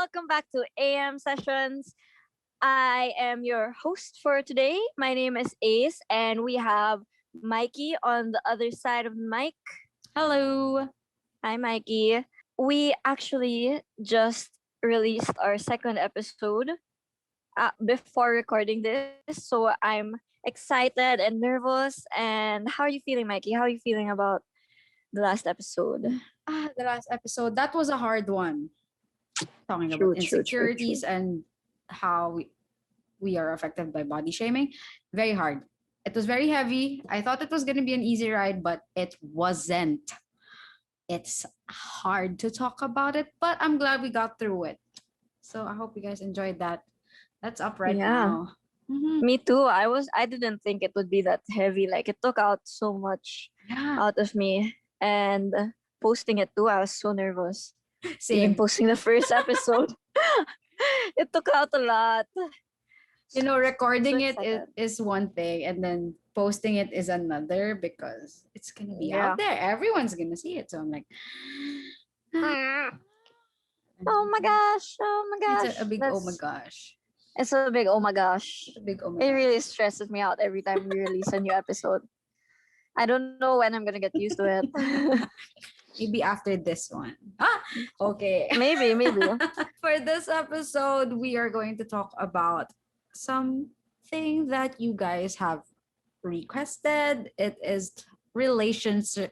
welcome back to AM Sessions. I am your host for today. My name is Ace, and we have Mikey on the other side of the mic. Hello. Hi, Mikey. We actually just released our second episode before recording this, so I'm excited and nervous. And how are you feeling, Mikey? How are you feeling about the last episode? The last episode, that was a hard one. Talking about True. insecurities and how we are affected by body shaming. Very hard. It was very heavy. I thought it was going to be an easy ride, but it wasn't. It's hard to talk about it, but I'm glad we got through it. So I hope you guys enjoyed that. That's up right Yeah. now. Mhm. Me too. I didn't think it would be that heavy. Like it took out so much Yeah, out of me. And posting it too, I was so nervous. Even same. posting the first episode. It took out a lot. I'm so Recording it excited. is one thing, and then posting it is another because it's gonna be out Yeah. there. Everyone's gonna see it. So I'm like, Mm. Oh my gosh. Oh my it's gosh. a big oh my That's gosh. it's a big oh my gosh. It's a big oh my It gosh. really stresses me out every time we release a new episode. I don't know when I'm gonna get used to it. Maybe after this one. Okay. Maybe. For this episode, we are going to talk about something that you guys have requested. It is relationship.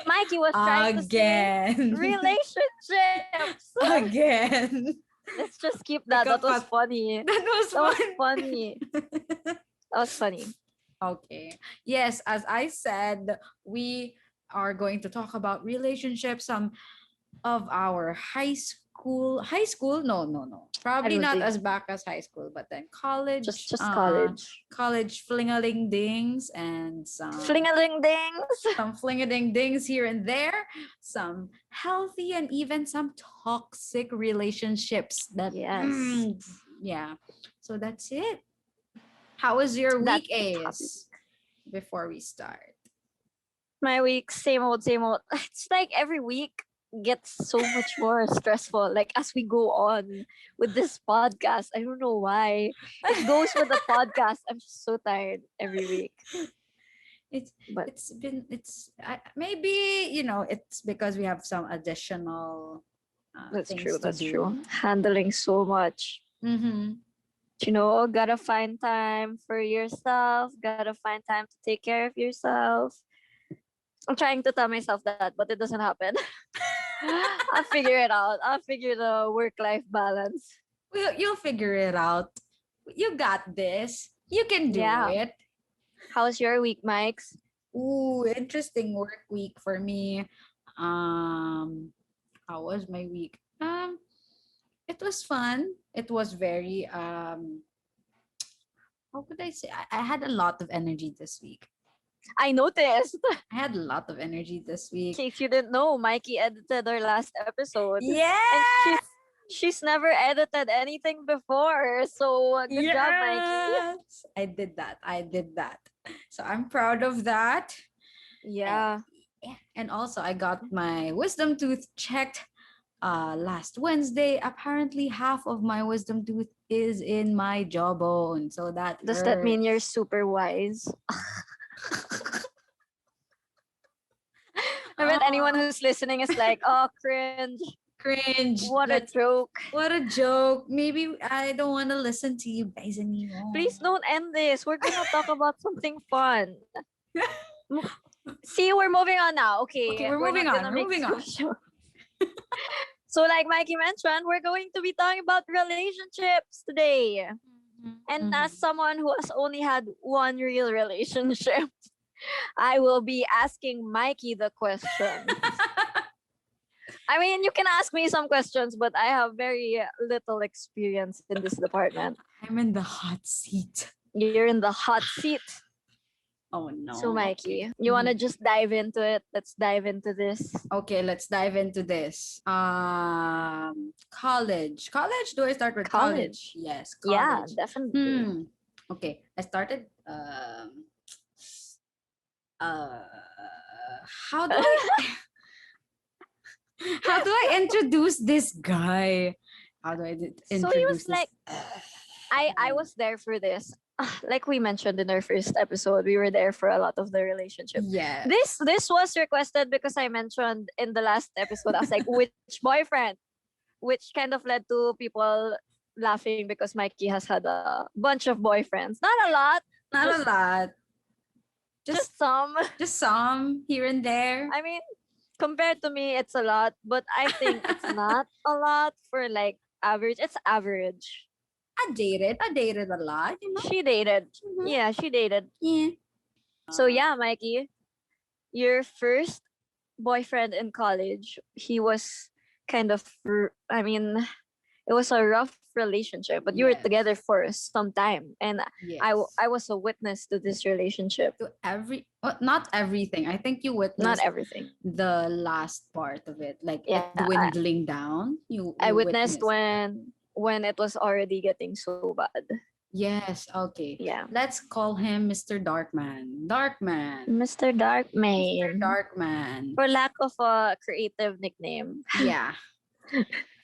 Mikey was trying to say Again. relationships. Again. Let's just keep that. Like a That was fat- funny. That was That was fun. funny. That was funny. Okay. Yes, as I said, we are going to talk about relationships, some of our high school, no. I Probably don't not think as back as high school, but then college, just college. college flingaling dings and Fling-a-ling dings. some flingading dings here and there, some healthy and even some toxic relationships that Yes. yeah. So that's it. How was your That's week, the topic. Ace? Before we start. My week, same old, same old. It's like every week gets so much more stressful. Like as we go on with this podcast. I don't know why. It goes with the podcast. I'm just so tired every week. It's But maybe it's because we have some additional that's things true. to That's do. true. Handling so much. Mm-hmm. Gotta find time for yourself, gotta find time to take care of yourself. I'm trying to tell myself that, but it doesn't happen. I'll figure it out. I'll figure the work-life balance. You'll figure it out. You got this. You can do Yeah. it. How's your week, Mikes? Ooh, interesting work week for me. How was my week? It was fun. It was very how could I say? I had a lot of energy this week. I noticed. I had a lot of energy this In week. case you didn't know, Mikey edited our last episode. Yeah. And she's never edited anything before. So good job, Mikey. Yes. I did that. So I'm proud of that. Yeah. And also I got my wisdom tooth checked last Wednesday. Apparently half of my wisdom tooth is in my jawbone. So that Does that mean you're hurts. super wise? I bet anyone Oh, who's listening is like, oh, cringe. cringe. What a joke. What a joke. Maybe I don't want to listen to you guys anymore. Please don't end this. We're going to talk about something fun. See, we're moving on now. Okay, Okay, we're not moving on. gonna We're make moving on. So, like Mikey mentioned, we're going to be talking about relationships today. And as someone who has only had one real relationship, I will be asking Mikey the question. I mean, you can ask me some questions, but I have very little experience in this department. I'm in the hot seat. You're in the hot seat. Oh no. So, Mikey, you want to just dive into it? Let's dive into this. Okay, let's dive into this. College. College? Do I start with college? Yes, Yeah, college. definitely. Okay, I started uh how do I how do I introduce this guy? How do I So he was introduce this? like, I was there for this. Like we mentioned in our first episode, we were there for a lot of the relationship. Yes. This was requested because I mentioned in the last episode, I was like, which boyfriend? Which kind of led to people laughing because Mikey has had a bunch of boyfriends. Not a lot, Not a just lot. Just just some. just some here and there. I mean, compared to me, it's a lot, but I think it's not a lot for like average. It's average. I dated a lot, you know. She dated. Mhm. Yeah, she dated. Yeah. So yeah, Mikey, your first boyfriend in college, he was kind of, I mean, it was a rough relationship, but you were Yes. together for some time, and Yes. I was a witness to this relationship. To not everything. I think you Not witnessed everything. the last part of it, like it Yeah, dwindling down. I You witnessed witnessed that. when it was already getting so bad. Yes, okay. Yeah. Let's call him Mr. Darkman. Darkman. Mr. Mr. Darkman. Darkman. For lack of a creative nickname. Yeah.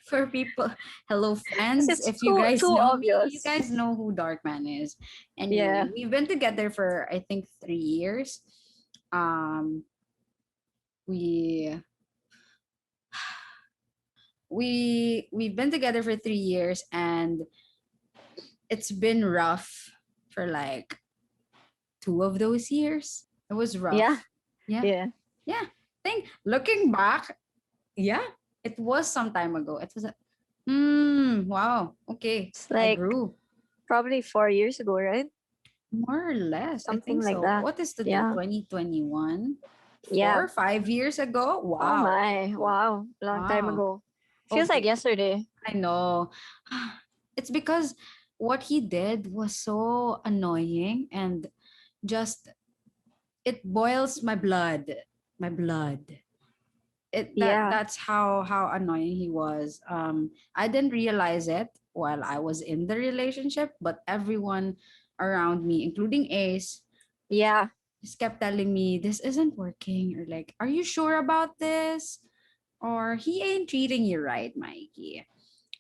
For people, hello Because friends. it's If you guys too know me, you obvious. guys know who Darkman is. Yeah. Anyway, we've been together for I think 3 years. Um, we we've been together for 3 years, and it's been rough for like 2 of those years. It was Yeah. rough. Yeah. Yeah. Yeah. Think looking back, yeah, it was some time ago. It was wow. Okay. It's I like grew. probably 4 years ago, right? More or less. I Something think like so. that. What is the date? Yeah. 2021? Yeah. 4 5 years ago? Oh Wow. my. Wow. Long time Wow. ago. Feels like Okay. yesterday. I know. It's because what he did was so annoying, and just it boils my blood. My blood. Yeah. That's how annoying he was. I didn't realize it while I was in the relationship, but everyone around me, including Ace, Yeah. just kept telling me this isn't working, or like, are you sure about this? Or he ain't treating you right, Mikey.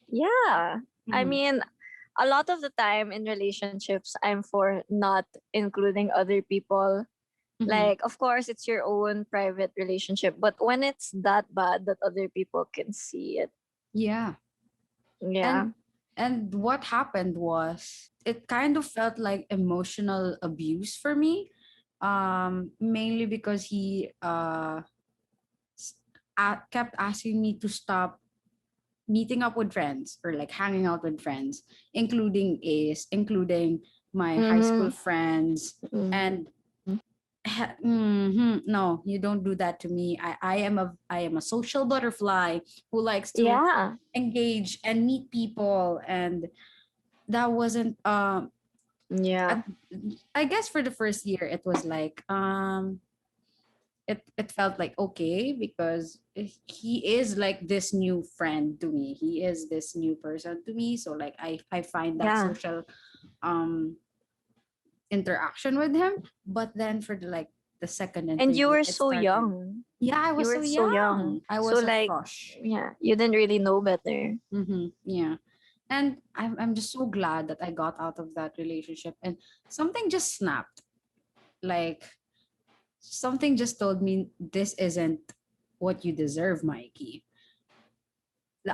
Yeah. I Mhm. mean, a lot of the time in relationships, I'm for not including other people. Mhm. Like, of course, it's your own private relationship, but when it's that bad that other people can see it, Yeah. yeah, And what happened was it kind of felt like emotional abuse for me. Mainly because he kept asking me to stop meeting up with friends, or like hanging out with friends, including Ace, including my high school mm-hmm. friends. Mm-hmm. And no, you don't do that to me. I am a social butterfly who likes to Yeah, engage and meet people. And that wasn't yeah, at, I guess for the first year it was like it felt like okay, because he is like this new friend to me. He is this new person to me. So like I find that yeah. social um interaction with him. But then for the second and And third you year were it so started. young. Yeah, I You was were so so young. young. I So was a like, crush. yeah, you didn't really know better. Yeah. And I'm just so glad that I got out of that relationship, and something just snapped. Like something just told me this isn't what you deserve, Mikey.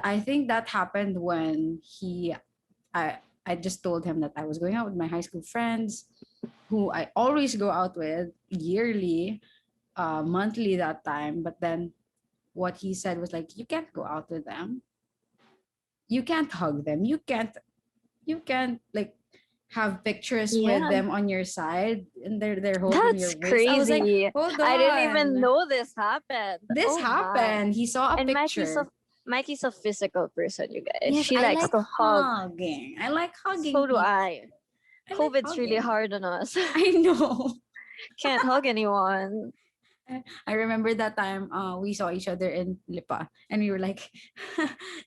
I think that happened when I just told him that I was going out with my high school friends, who I always go out with yearly, monthly that time. But then what he said was like, you can't go out with them. You can't hug them. You can't like have pictures with Yeah, them on your side, and they're holding your that's waist. I was like, crazy. hold I didn't even on. know this happened. This Oh my. happened. He saw a And picture. Mikey's a physical person, you guys. Yes, She I likes like to hug. hugging. I like hugging So do people. I. I like COVID's really hugging. hard on us. I know. Can't hug anyone. I remember that time we saw each other in Lipa, and we were like,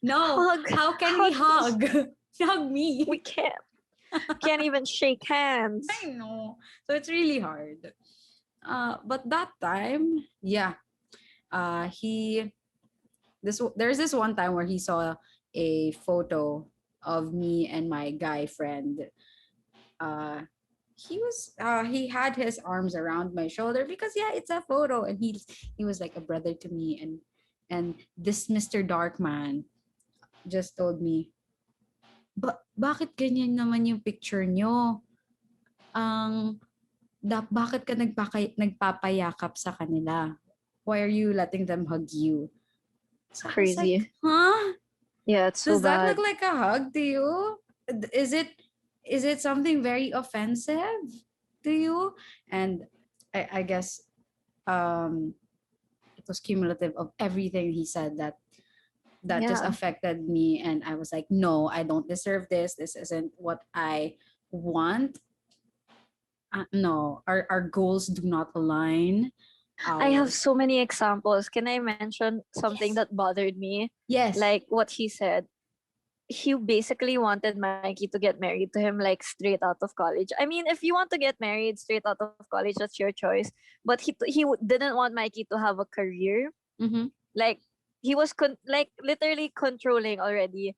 no, Hug. how can we Hug us. hug? Hug We me. can't. Can't even shake hands. I know. So it's really hard. But that time, yeah, he there's this one time where he saw a photo of me and my guy friend. uh he had his arms around my shoulder because yeah, it's a photo, and he was like a brother to me. And this Mr. Darkman just told me, bakit ganyan naman yung picture nyo? Ang bakit ka nagpapayakap sa kanila? Why are you letting them hug you? It's So I was like, crazy. huh? Yeah, it's so Does that look bad. like a hug to you? Is it something very offensive to you? And I guess um it was cumulative of everything he said that just Yeah. affected me. And I was like, no, I don't deserve this. This isn't what I want. No, our goals do not align. I have Our so many examples. Can I mention something Yes. that bothered me? Yes. Like what he said. He basically wanted Mikey to get married to him like straight out of college. I mean, if you want to get married straight out of college, that's your choice. But didn't want Mikey to have a career. Mm-hmm. Like he was like literally controlling already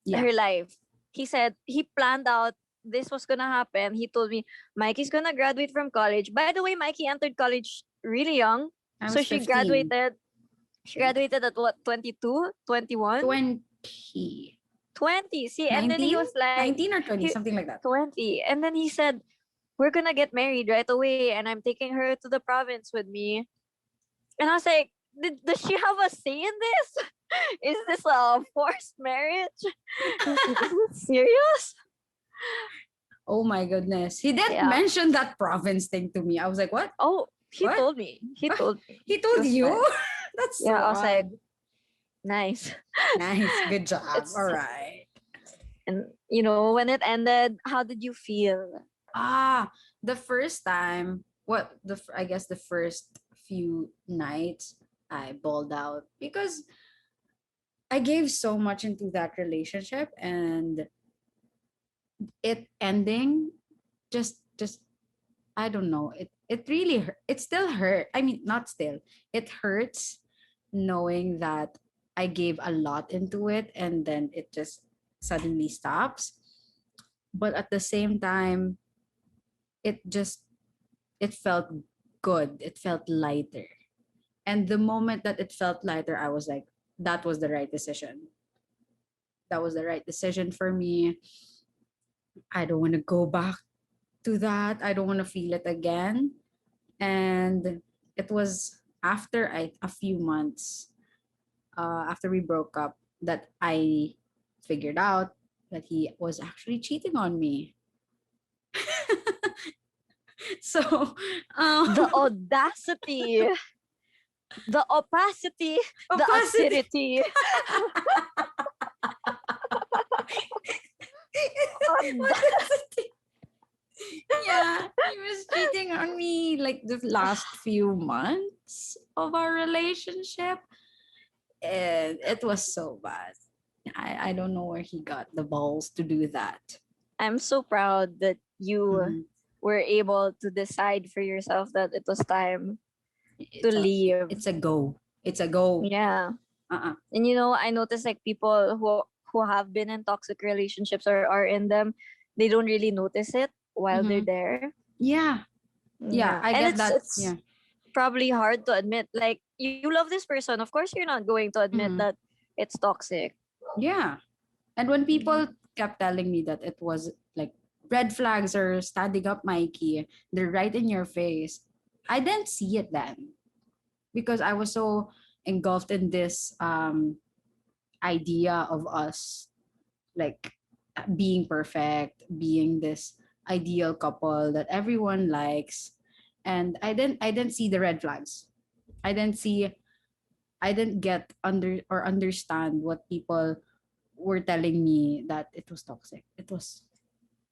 Yeah. her life. He said he planned out this was gonna happen. He told me Mikey's gonna graduate from college. By the way, Mikey entered college really young. I So was 15. she graduated at what, 22, 21, 20. 20. See, and then he 19? was like 19 or 20, he something like that. 20. And then he said, we're gonna get married right away and I'm taking her to the province with me. And I was like, does she have a say in this? Is this a forced marriage? Is this serious? Oh my goodness. He didn't Yeah. mention that province thing to me. I was like, what? Oh, he What? told me. He told me. He He told was you? fine. That's Yeah, so I was like, odd. nice. Nice. Good job. It's All right. and when it ended, how did you feel? Ah, the first time, I guess the first few nights, I bawled out because I gave so much into that relationship, and it ending just I don't know. It really it still hurt. I mean, not still. It hurts knowing that I gave a lot into it and then it just suddenly stops. But at the same time, it just it felt good. It felt lighter. And the moment that it felt lighter, I was like, that was the right decision. That was the right decision for me. I don't want to go back to that. I don't want to feel it again. And it was after a few months after we broke up that I figured out that he was actually cheating on me. So, The um, audacity, the opacity, the opacity. acidity. Audacity. Yeah, he was cheating on me like the last few months of our relationship. And it was so bad. I don't know where he got the balls to do that. I'm so proud that you Mhm. were able to decide for yourself that it was time to It's a leave. it's a go. It's a go. Yeah. Uh-uh. And I notice like people who have been in toxic relationships or are in them, they don't really notice it while they're Mm-hmm. there. Yeah. Yeah, Yeah. I And get that. it's Yeah. probably hard to admit. Like you love this person, of course you're not going to admit Mm-hmm. that it's toxic. Yeah. And when Mhm. people kept telling me that it was like red flags are standing up, Mikey, they're right in your face, I didn't see it then because I was so engulfed in this idea of us like being perfect, being this ideal couple that everyone likes. And I didn't see the red flags. I didn't see I didn't get or understand what people were telling me that it was toxic. It was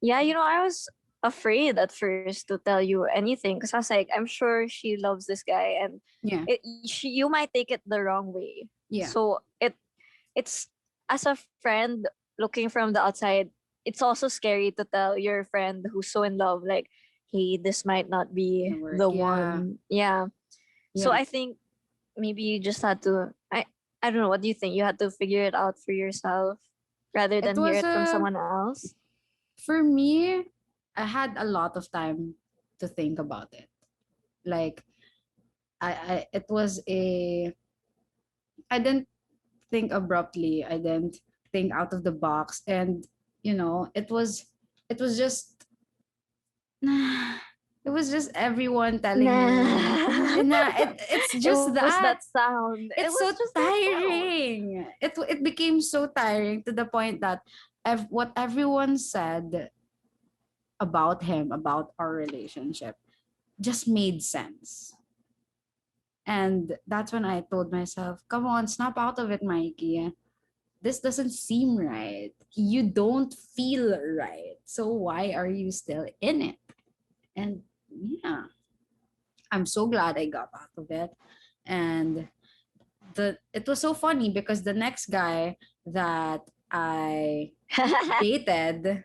Yeah, I was afraid at first to tell you anything because I was like, I'm sure she loves this guy, and yeah, you might take it the wrong way. yeah. So it's as a friend looking from the outside, it's also scary to tell your friend who's so in love, like, hey, this might not The be work. the Yeah. one. Yeah. So Yeah. I think maybe you just had to I don't know, what do you think? You had to figure it out for yourself rather It than hear was it from someone else? for me, I had a lot of time to think about it. Like I it was a I didn't think abruptly. I didn't think out of the box, and it was just it was just everyone telling me, Nah. it's It just was that that. sound. It It's was so just that sound. tiring. It became so tiring to the point that what everyone said about him, about our relationship, just made sense. And that's when I told myself, come on, snap out of it, Mikey. This doesn't seem right. You don't feel right. So why are you still in it? And yeah, I'm so glad I got out of it. And it was so funny because the next guy that I dated,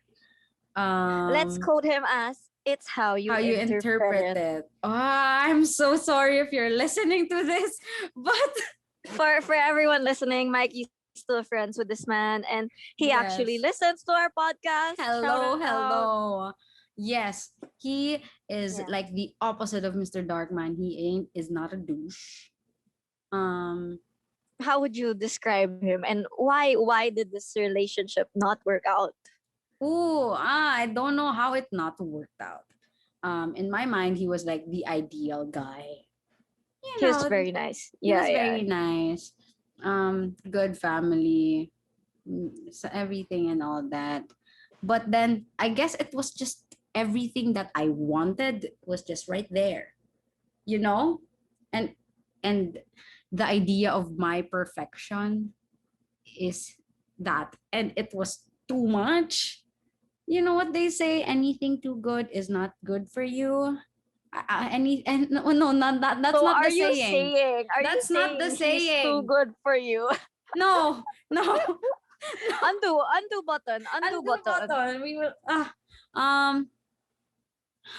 Let's um, quote him as, it's how you how you interpret interpret it. it. Oh, I'm so sorry if you're listening to this, but For everyone listening, Mikey's still friends with this man, and he actually yes. listens to our podcast. Shout Hello, out. hello. Yes, he Yeah. is like the opposite of Mr. Darkman. He ain't is not a douche. Um, How would you describe him, and why did this relationship not work out? I don't know how it not worked out. In my mind, he was like the ideal guy. You He was know, very nice. he Yeah, was yeah. very nice. Good family, so everything and all that. But then I guess it was just everything that I wanted was just right there, you know? And and the idea of my perfection is that, and it was too much. You know what they say, anything too good is not good for you. Any and no, no, that's So not the saying. are you That's not the saying he's too saying. good for you? No, no. Undo Undo button. button. We will. Um.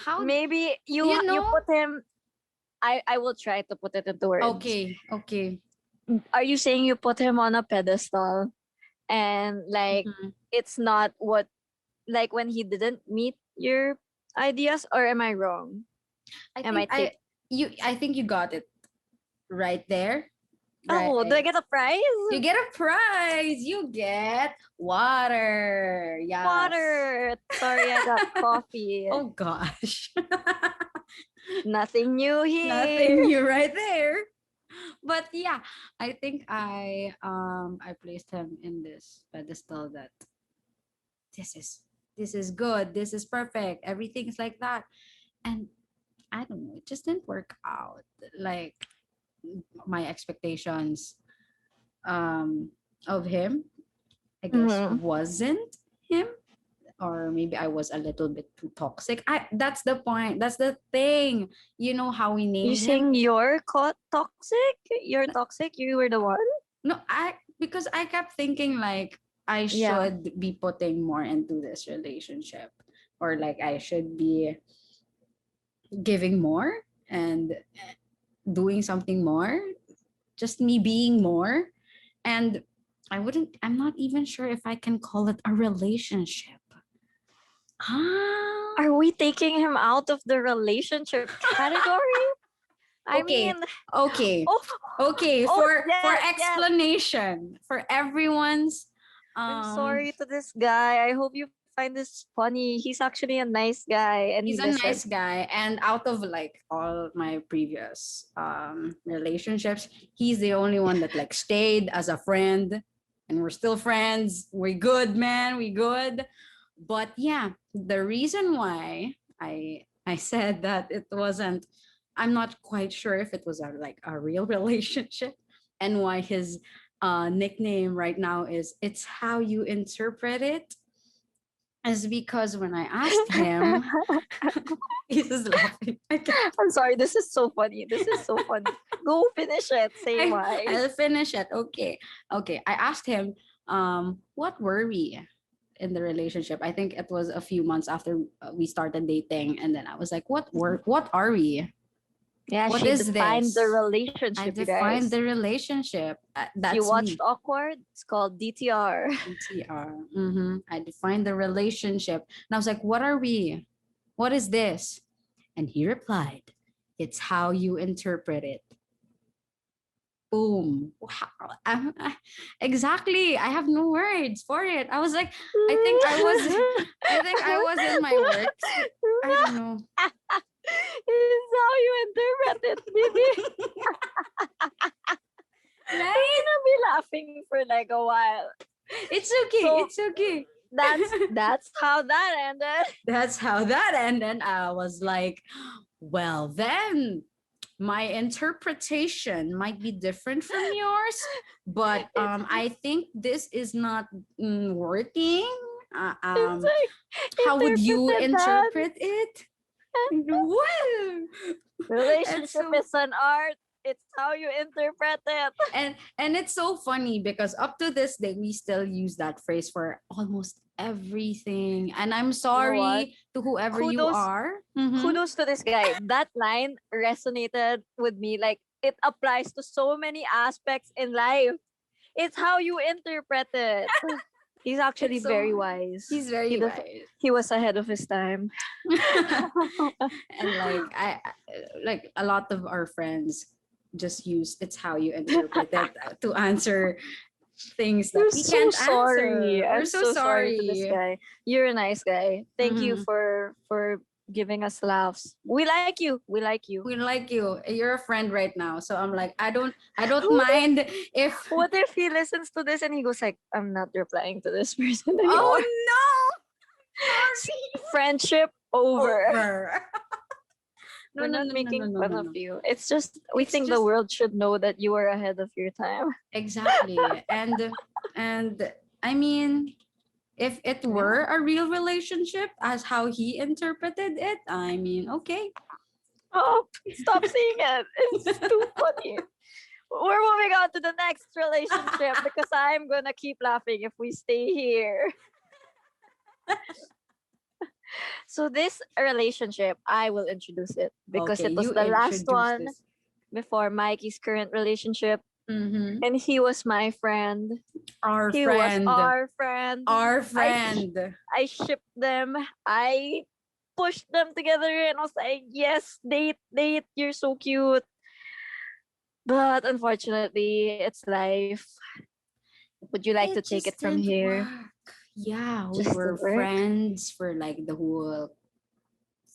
How? Maybe You you know? put him. I will try to put it into words. Okay. Okay. Are you saying you put him on a pedestal, and like Mhm. it's not what, like when he didn't meet your ideas, or am I wrong? I Am I think take I think you got it right there. Oh, do I Right. get a prize? You get a prize. You get water. Yes. Water. Sorry, I got coffee. Oh gosh. Nothing new here. Nothing new right there. But yeah, I think I placed him in this pedestal that this is this is good, this is perfect, everything's like that. And I don't know, it just didn't work out. Like my expectations um of him, I guess, Mhm. wasn't him. Or maybe I was a little bit too toxic. I That's the point. That's the thing. You know how we You named him? saying you're toxic? You're toxic? You were the one? No, I because I kept thinking like I Yeah. should be putting more into this relationship, or like I should be giving more and doing something more, just me being more. And I'm not even sure if I can call it a relationship. Ah, Are we taking him out of the relationship category? I okay. mean, Okay. oh, Okay, oh for yes, yes. explanation, for everyone's I'm um sorry to this guy. I hope you find this funny. He's actually a nice guy, and he he's a listens. nice guy, and out of like all my previous relationships, he's the only one that like stayed as a friend, and we're still friends. We good, man, we good. But yeah, the reason why I said that it wasn't, I'm not quite sure if it was a real relationship, and why his nickname right now is it's how you interpret it, is because when I asked him, he's just laughing. I'm sorry. This is so funny. This is so funny. Go finish it. Say why. I'll finish it. Okay. Okay. I asked him, what were we? in the relationship. I think it was a few months after we started dating, and then I was like, what are we? Yeah, What she is defined the this? I relationship, you defined guys. the relationship. If you That's watched me. Awkward, it's called DTR. ETR. I defined the relationship. And I was like, what are we? What is this? And he replied, it's how you interpret it. Boom. Wow. Exactly. I have no words for it. I was like, I think I was I think I was in my works. I don't know. It's how you interpret it, baby. I'm Right? gonna be laughing for like a while. It's okay. So It's okay. that's how that ended. That's how that ended. And I was like, well, then my interpretation might be different from yours, but It's I think this is not working. it's like How would you interpreted that. interpret it? Well, and Relationship so is an art. It's how you interpret it. and it's so funny because up to this day we still use that phrase for almost everything. And I'm You know what? sorry to whoever you Kudos are. Mm-hmm. kudos to this guy. That line resonated with me. Like it applies to so many aspects in life. It's how you interpret it. He's actually It's so very wise. he's very wise. He was ahead of his time. And like like a lot of our friends just use it's how you interpret it to answer things that You're we so can't sorry. answer. We're I'm so so sorry to this sorry. guy. You're a nice guy. Thank you Mhm. for giving us laughs. We like you. We like you. We like you. You're a friend right now. So I'm like, I don't What if mind if what if he listens to this and he goes like, I'm not replying to this person oh anymore. no. Sorry. Friendship over. Over. No, We're no, not no, no, no, making no, fun no, of no. you. It's just we It's think the just world should know that you are ahead of your time. exactly. And I mean, if it Yeah. were a real relationship as how he interpreted it, I mean, okay. Oh, stop saying it. It's too funny. We're moving on to the next relationship because I'm gonna keep laughing if we stay here. So this relationship, I will introduce it because Okay, it was you the last introduce one this. before Mikey's current relationship, Mm-hmm. and he was my friend. Our He was friend. our friend. Our I friend. I shipped them. I pushed them together and I was like, yes, date, date. You're so cute. But unfortunately, it's life. Would you like to It take it just from didn't here? work. Yeah, we Just were didn't work. friends for like the whole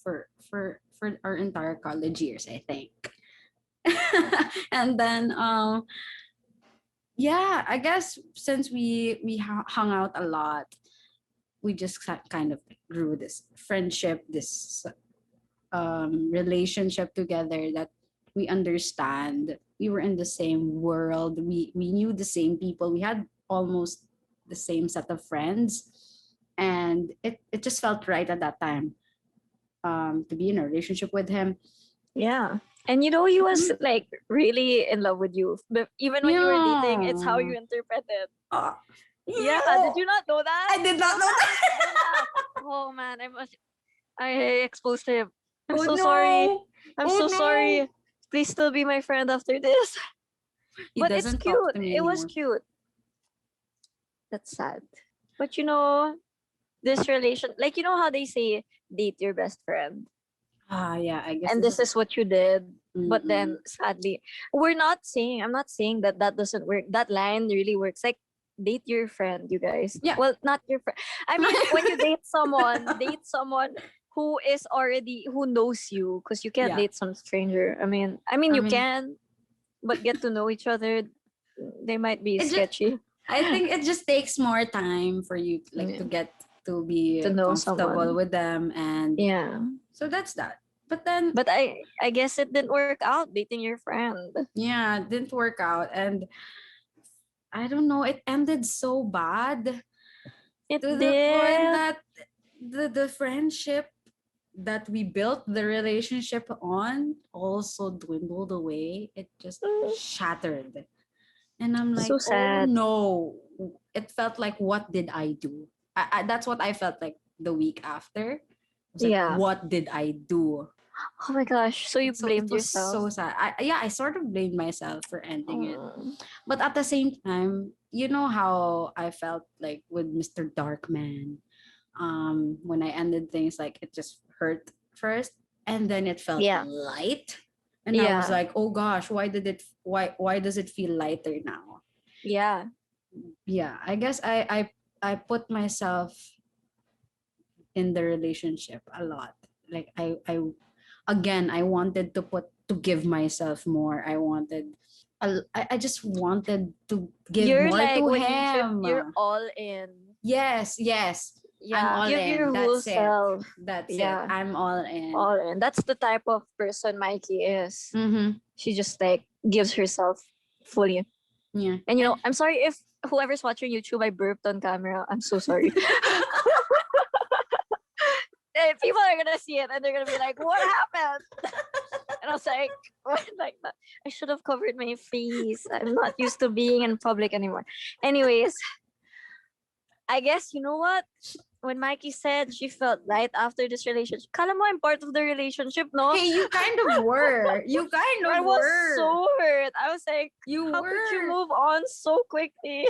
for our entire college years, I think. And then yeah, I guess since we hung out a lot, we just kind of grew this friendship, this relationship together that we understand. We were in the same world. We knew the same people. We had almost the same set of friends, and it just felt right at that time to be in a relationship with him. Yeah. And you know, he was Mhm. like really in love with you. But even when you were dating, it's how Yeah. you interpret it. Uh, Yeah. Did no, you not know that? I did not Don't know laugh. Don't that. laugh. Oh man, I exposed him. I'm Oh so sorry. no. I'm Oh so no. sorry. Please still be my friend after this. He But it's doesn't talk cute. to me It was anymore. cute. That's sad. But you know, this relation, like you know how they say date your best friend, Ah, yeah. I guess and this this is. is what you did. But Mm-mm. then sadly, I'm not saying that that doesn't work. That line really works. Like date your friend, you guys. Yeah. Well, not your friend. I mean, when you date someone who is already who knows you, because you can't Yeah. date some stranger. I mean, I you mean, can, but get to know each other. They might be it just. sketchy. I think it just takes more time for you like to Yeah, get to be to know comfortable someone. with them, and Yeah, so that's that. But then, but I guess it didn't work out dating your friend. yeah, it didn't work out, and I don't know. It ended so bad It to the point did. that the friendship that we built the relationship on also dwindled away. It just Mm, shattered. And I'm like, so oh sad. no. It felt like, what did I do? That's what I felt like the week after. I was like, Yeah. what did I do? Oh my gosh. So you So it blamed was yourself. so sad. Yeah, I sort of blamed myself for ending it. Mm. But at the same time, you know how I felt like with Mr. Darkman, when I ended things, like it just hurt first and then it felt Yeah. light. And I was Yeah. like, oh gosh, why does it feel lighter now? Yeah. Yeah, I guess I put myself in the relationship a lot. Like again, I wanted to give myself more. I just wanted to give You're more like to when you should, him. you're all in. Yes, I'm Yeah. all Give in. your whole That's it. self. That's it. Yeah. I'm all in. All in. That's the type of person Mikey is. Mm-hmm. She just like gives herself fully. Yeah. And And I'm sorry if whoever's watching YouTube, I burped on camera. I'm so sorry. People are gonna see it and they're gonna be like, "What happened?" And I was like, "What like that? I should have covered my face. I'm not used to being in public anymore." Anyways, I guess you know what? When Mikey said she felt light after this relationship, kala mo I'm part of the relationship, no? hey, you kind of were. You kind I of was were. so hurt. I was like, You how could you were. move on so quickly?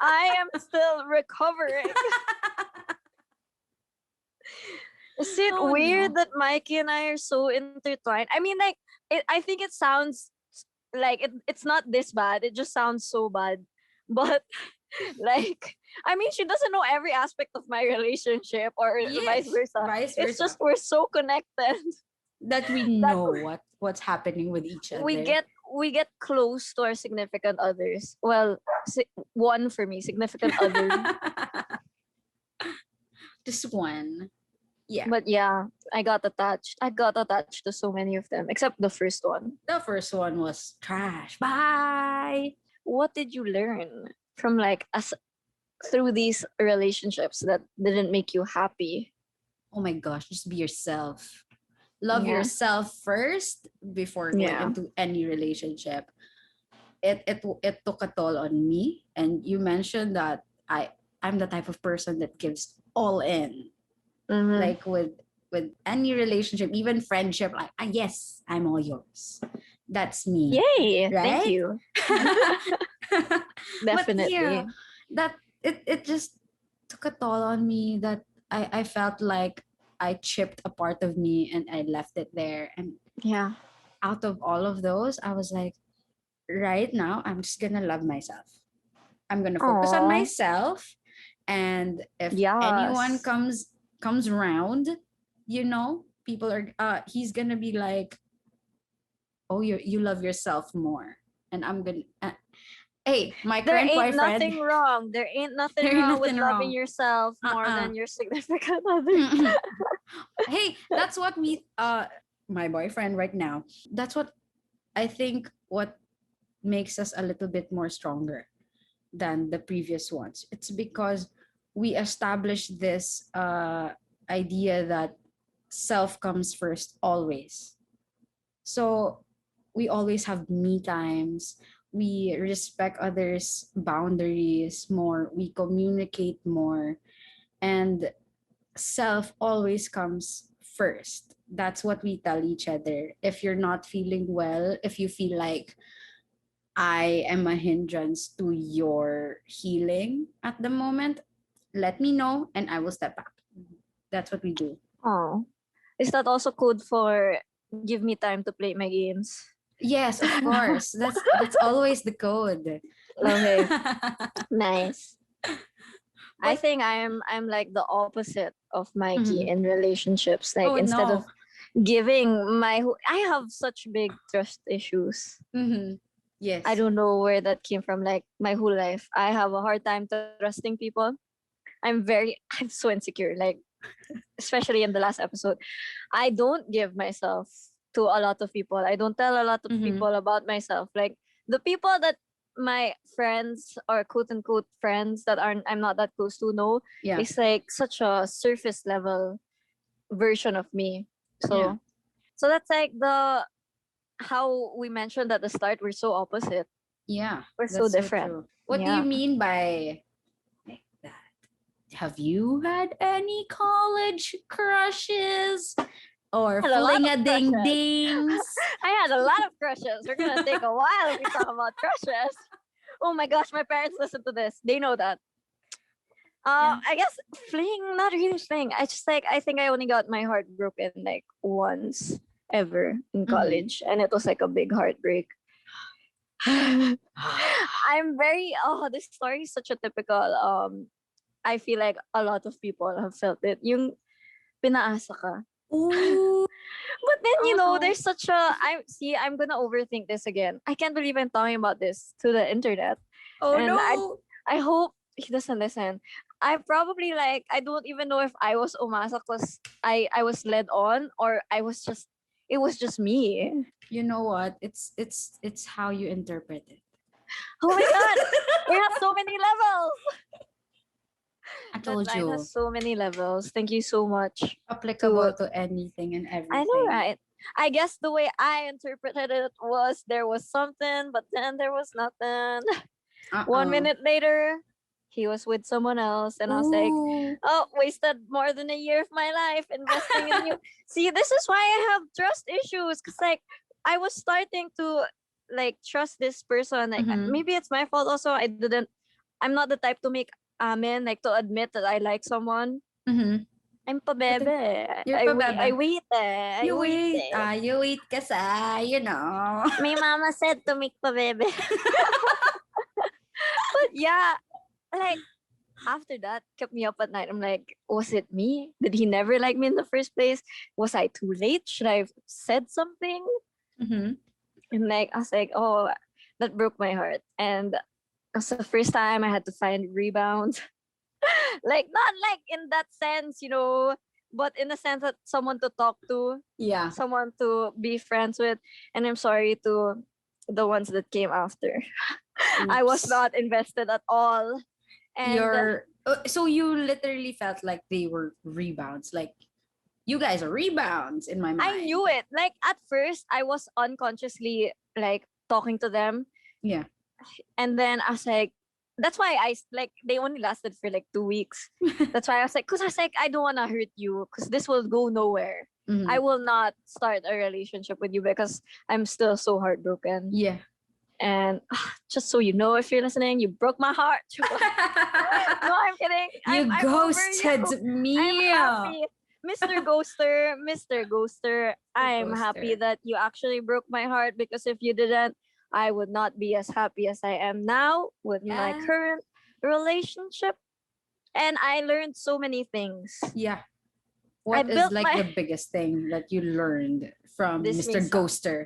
I am still recovering. Is it Oh weird no. that Mikey and I are so intertwined? I mean, like, I think it sounds like it's not this bad. It just sounds so bad. But, like, I mean, she doesn't know every aspect of my relationship or vice Yes. versa. Vice It's versa. just we're so connected That we that know what's happening with each we other. get we get close to our significant others. Well, one for me, significant other. Just one. Yeah. But yeah, I got attached. I got attached to so many of them, except the first one. The first one was trash. Bye. What did you learn from like as through these relationships that didn't make you happy? Oh my gosh, just be yourself. Love Yeah. yourself first before going Yeah. into any relationship. It took a toll on me, and you mentioned that I'm the type of person that gives all in, Mm-hmm. like with any relationship, even friendship, like yes, I'm all yours. That's me, Yay! Thank right? you. But yeah, Definitely. that it just took a toll on me, that I felt like I chipped a part of me and I left it there. And Yeah. out of all of those, I was like, right now, I'm just gonna love myself. I'm gonna focus on Oh. myself. And if anyone Yes. comes around, people are he's gonna be like, oh, you love yourself more. And I'm gonna hey, my There current ain't boyfriend, nothing wrong. There ain't nothing there ain't wrong with nothing loving wrong. yourself more Uh-uh. than your significant other. Hey, that's what we my boyfriend right now, that's what I think what makes us a little bit more stronger than the previous ones. It's because we established this idea that self comes first always. So we always have me times. We respect others' boundaries more. We communicate more. And self always comes first. That's what we tell each other. If you're not feeling well, if you feel like I am a hindrance to your healing at the moment, let me know and I will step back. That's what we do. Oh. Is that also code for give me time to play my games? Yes, of course. That's always the code. Okay. Nice. I But think I'm like the opposite of Mikey mhm. in relationships. Like Oh instead of no. giving I have such big trust issues. I Yes. don't know where that came from. Like my whole life, I have a hard time trusting people. I'm so insecure. Like especially in the last episode, I don't give myself to a lot of people. I don't tell a lot of Mm-hmm. people about myself. Like the people that my friends or quote unquote friends that aren't I'm not that close to know Yeah. is like such a surface level version of me. Yeah. So that's like the how we mentioned at the start we're so opposite. Yeah. We're so That's so different. true. What do you Yeah. mean by like that? have you had any college crushes or I had a lot fling of a ding crushes. dings? I had a lot of crushes. We're gonna take a while if we talk about crushes. Oh my gosh, my parents listen to this. They know that. Yeah. I guess fling, not really fling. I just like I think I only got my heart broken like once ever in Mhm. college, and it was like a big heartbreak. I'm very this story is such a typical I feel like a lot of people have felt it. Yung pinaasa ka. Ooh. But then Oh no. there's such a I'm gonna overthink this again. I can't believe I'm talking about this to the internet. Oh And no. I hope he doesn't listen. I probably like I don't even know if I was umasa because I was led on or I was just it was just me. You know what? It's how you interpret it. Oh my god. We have so many levels. I That told line has you. so many levels. Thank you so much. To Applicable to anything and I know, everything. right? I guess the way I interpreted it was there was something, but then there was nothing. One Uh-uh. minute later, he was with someone else, and I was like, Ooh. "Oh, wasted more than a year of my life investing in you." See, this is why I have trust issues, cause like I was starting to like trust this person. Like Mm-hmm. maybe it's my fault also. I didn't. I'm not the type to make amen, like to admit that I like someone. Mm-hmm. I'm But pabebe. you're pa I bebe. wait eh. I wait eh. You wait kasi, you know. My mama said to make pabebe. But yeah, like after that kept me up at night. I'm like, was it me? Did he never like me in the first place? Was I too late? Should I have said something? Mm-hmm. And like I was like, oh, that broke my heart. And it was the first time I had to find rebound. Like not like in that sense, but in the sense that someone to talk to, Yeah. someone to be friends with. And I'm sorry to the ones that came after. I was Oops. not invested at all. And So you literally felt like they were rebounds. Like you guys are rebounds in my I mind. knew it. Like at first, I was unconsciously like talking to them, Yeah. and then I was like, that's why like they only lasted for like 2 weeks. That's why I was like, cause I was like, I don't wanna hurt you, cause this will go nowhere. I Mm-hmm. will not start a relationship with you because I'm still so heartbroken. Yeah. And just so you know, if you're listening, you broke my heart. No, I'm kidding. You I'm over you. ghosted I'm me. happy. Mr. Ghoster, Mr. Ghoster, I'm happy Ghoster. that you actually broke my heart because if you didn't, I would not be as happy as I am now with my Yeah. current relationship. And I learned so many things. Yeah. I What is built like my the biggest thing that you learned from this Mr. may sound Ghoster?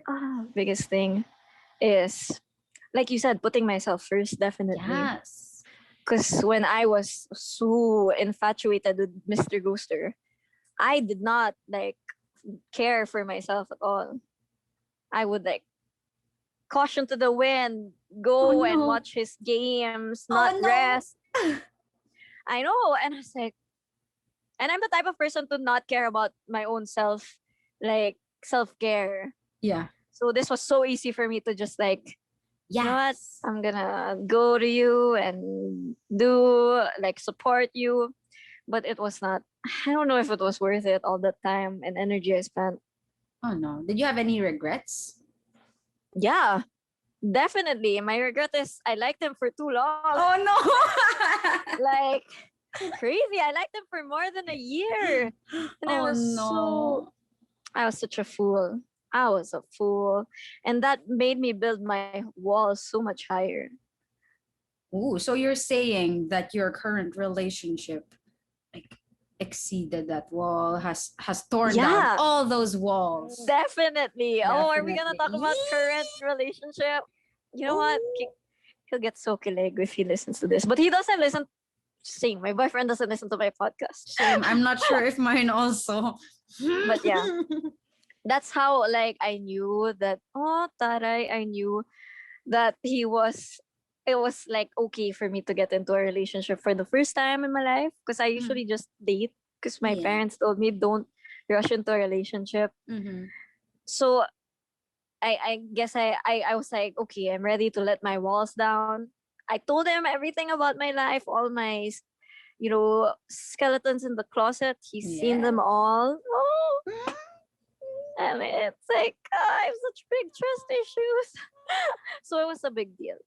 biggest thing is like you said, putting myself first, definitely. Yes. Because when I was so infatuated with Mr. Ghoster, I did not like care for myself at all. I would like caution to the wind, Oh go and no. watch his games, not Oh rest. no. I know. And I was like, and I'm the type of person to not care about my own self, like self care. Yeah. So this was so easy for me to just like, you know what? Yes. I'm gonna go to you and do like support you. But it was not, I don't know if it was worth it all the time and energy I spent. Oh no. Did you have any regrets? Yeah, definitely. My regret is I liked him for too long. Oh no. Like crazy. I liked him for more than a year. And Oh no. I was such a fool. I was a fool. And that made me build my walls so much higher. Ooh, so you're saying that your current relationship like exceeded that wall, has torn down Yeah, all those walls. definitely. Oh, are we gonna Definitely. talk about current relationship? You know what? Ooh. He'll get so kilig if he listens to this. But he doesn't listen. Same. My boyfriend doesn't listen to my podcast. Shame. I'm not sure if mine also. But yeah, that's how like I knew that. Oh, taray! I knew that he was. It was like okay for me to get into a relationship for the first time in my life because I Mm. usually just date because my Yeah. parents told me don't rush into a relationship. Mm-hmm. So I guess I was like, okay, I'm ready to let my walls down. I told him everything about my life, all my skeletons in the closet. He's seen them Yes. all. Oh, and it's like, I have such big trust issues. So it was a big deal.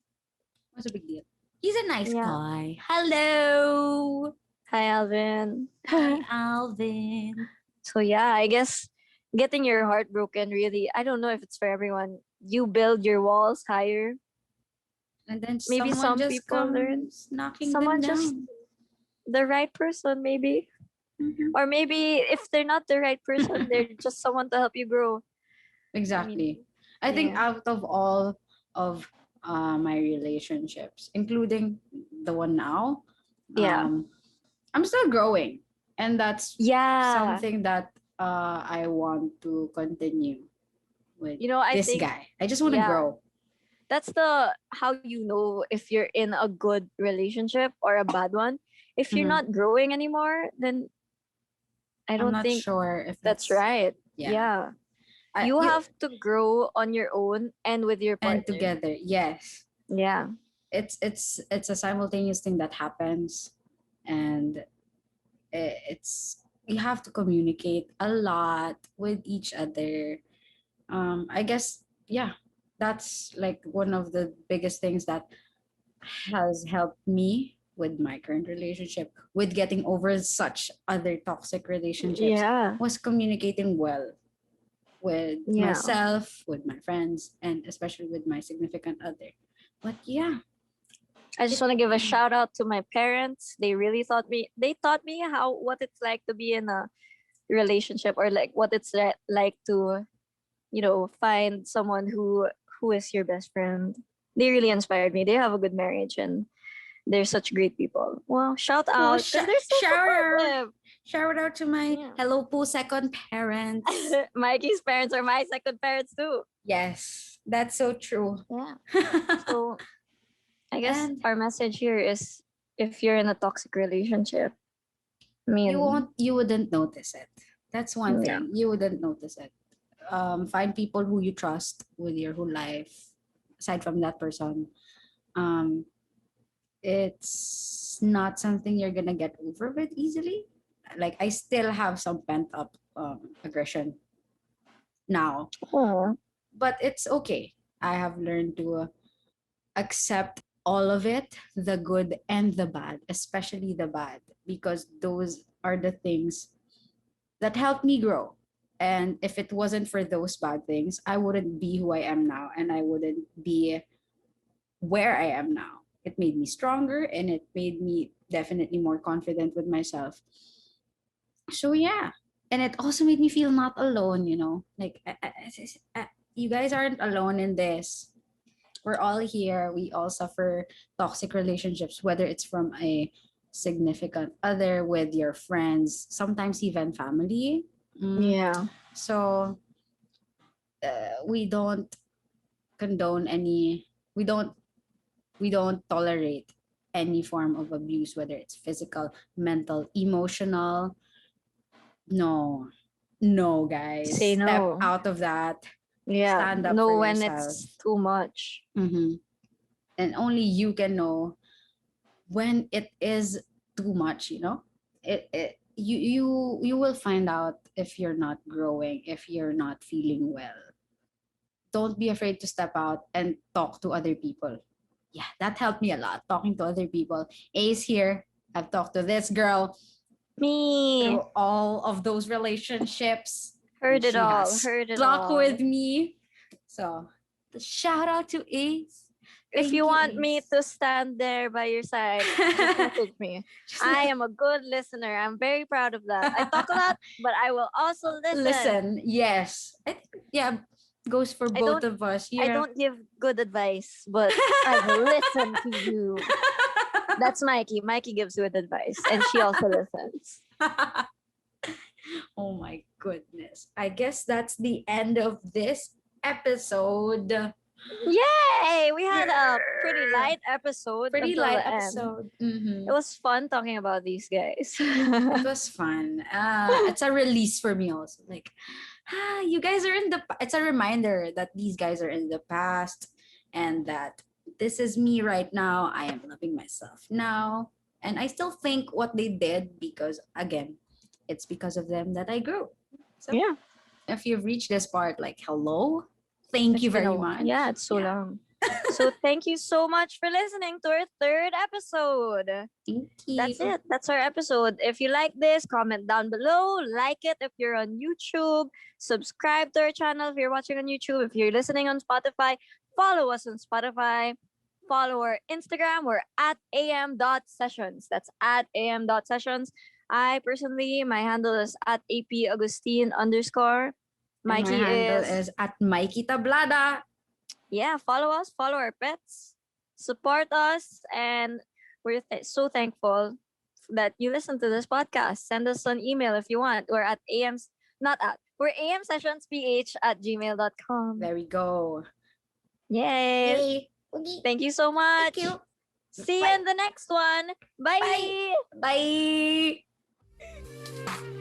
What's a big deal? He's a nice Yeah. guy. Hello. Hi, Alvin. Hi, Alvin. So yeah, I guess getting your heart broken really, I don't know if it's for everyone. You build your walls higher. And then Maybe someone some just people learn. comes knocking them Someone just down. the right person, maybe. Mhm. Or maybe if they're not the right person, they're just someone to help you grow. I Exactly. mean, I think yeah. out of all of my relationships, including the one now, Yeah. um, I'm still growing. And that's Yeah. something that I want to continue with I this think, guy. I just want to yeah, grow. that's the how you know if you're in a good relationship or a bad one. If you're Mhm. not growing anymore, then I I'm don't not think sure if that's that's, right. yeah. Yeah. You You have to grow on your own and with your and partner. together, yes. Yeah. It's a simultaneous thing that happens, and it's you have to communicate a lot with each other. I guess, yeah, that's like one of the biggest things that has helped me with my current relationship, with getting over such other toxic relationships, Yeah. was communicating well with Yeah. myself, with my friends, and especially with my significant other. But yeah, I just it want to give a shout out to my parents. They taught me how what it's like to be in a relationship, or like what it's like to, find someone who is your best friend. They really inspired me. They have a good marriage, and they're such great people. Well, shout oh, out because they're so supportive. shout out to my Yeah. Hello Po second parents. Mikey's parents are my second parents too. Yes, that's so true. Yeah. So I guess And our message here is, if you're in a toxic relationship, I mean, you wouldn't notice it. That's one yeah. thing. You wouldn't notice it. Find people who you trust with your whole life. Aside from that person, um, it's not something you're gonna get over with easily. Like I still have some pent up aggression now, Oh, but it's okay. I have learned to accept all of it, the good and the bad, especially the bad, because those are the things that helped me grow. And if it wasn't for those bad things, I wouldn't be who I am now, and I wouldn't be where I am now. It made me stronger, and it made me definitely more confident with myself. So yeah, and it also made me feel not alone. Like you guys aren't alone in this. We're all here. We all suffer toxic relationships, whether it's from a significant other, with your friends, sometimes even family. Mm. yeah. So we don't condone any. We don't. We don't tolerate any form of abuse, whether it's physical, mental, emotional. No, no, guys, Say step no. out of that. Yeah. Stand up for No, when yourself. it's too much. Hmm. And only you can know when it is too much. You will find out if you're not growing, if you're not feeling well. Don't be afraid to step out and talk to other people. Yeah, that helped me a lot, talking to other people. Ace here, I've talked to this girl Me. through all of those relationships, and Heard it she all. has Heard it stuck all. with me. So the shout out to Ace. If you Thank you, want me Ace. to stand there by your side, just message me. Just I am a good listener. I'm very proud of that. I talk a lot, but I will also listen. listen. Yes, I think, yeah, goes for I both don't of us. I Yeah. don't give good advice, but I will listen to you. That's Mikey. Mikey gives good advice, and she also listens. Oh my goodness. I guess that's the end of this episode. Yay! We had a pretty light episode Pretty until light the end. episode. It was fun talking about these guys. It was fun. It's a release for me also. Like, you guys are in the. It's a reminder that these guys are in the past, and that this is me right now. I am loving myself now. And I still think what they did because, again, it's because of them that I grew. So Yeah. if you've reached this part, like, hello, thank It's you been very yeah, much. it's so Yeah. long. So thank you so much for listening to our third episode. Thank That's you. it. That's our episode. If you like this, comment down below. Like it if you're on YouTube. Subscribe to our channel if you're watching on YouTube. If you're listening on Spotify, follow us on Spotify. Follow our Instagram. We're at am.sessions. That's at am.sessions. I personally, my handle is at ap.augustine underscore. And my Mikey handle is, is at Mikey Tablada. yeah, follow us, follow our pets, support us, and we're so thankful that you listen to this podcast. Send us an email if you want. We're at AM's, not at, we're amsessionsph at gmail.com. There we go. Yay! Yay. Okay. Thank you so Thank much. you. See you Bye. in the next one. Bye. Bye! Bye.